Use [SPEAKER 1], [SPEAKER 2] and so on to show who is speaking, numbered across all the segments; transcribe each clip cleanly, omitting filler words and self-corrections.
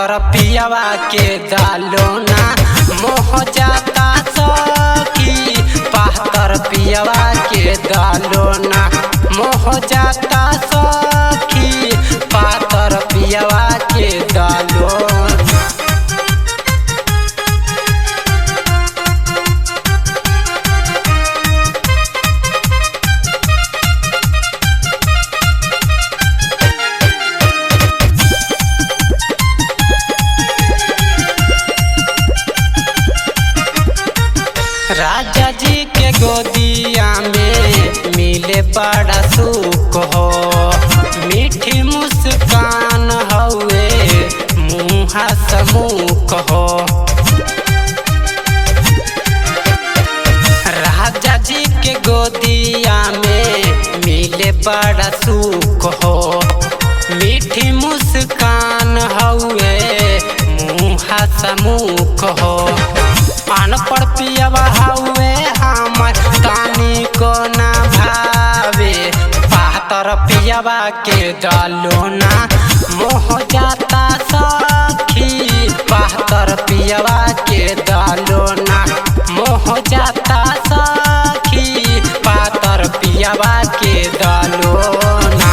[SPEAKER 1] पातर पियवा के दालोना मोह जाता सखी। पातर पियवा के दालोना मोह जाता सखी। पातर पियवा के दालोना। राजा जी के गोदिया में मिले बड़ा सुख हो। मीठी मुस्कान हवे मुँह सम्मुख हो। राजा जी के गोदिया में मिले बड़ा सुख हो। मीठी मुस्कान हवे मुँह सम्मुख हो। अनपढ़ पियवा हवे हमर तानी को ना भावे। पातर पियवा के दालोना मोह जाता सखी। पातर पियवा के दालोना मोह जाता सखी। पातर पियवा के दालोना।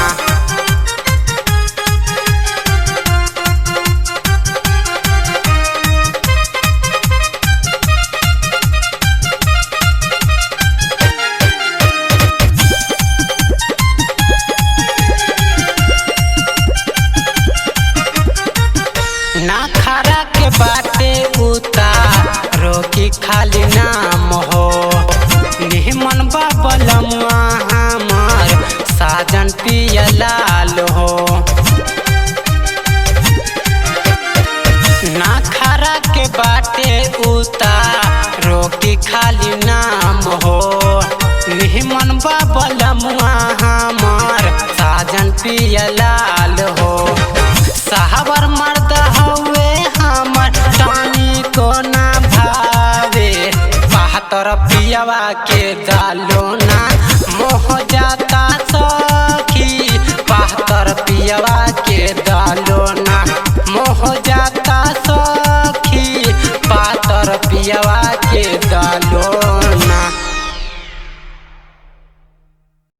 [SPEAKER 1] ना खरा के बाटे उतार रोकी खाली नाम हो। निमन बाबलमुआ हमार साजन पियलाल हो। ना खरा के बाटे उतार रोकी खाली नाम हो। निमन बाबलमुआ हमार साजन पियलाल हो। साहबर मर्द हवे हमर तानी को ना भावे। पातर पियवा के दालोना मोह जाता सखी। पातर पियवा के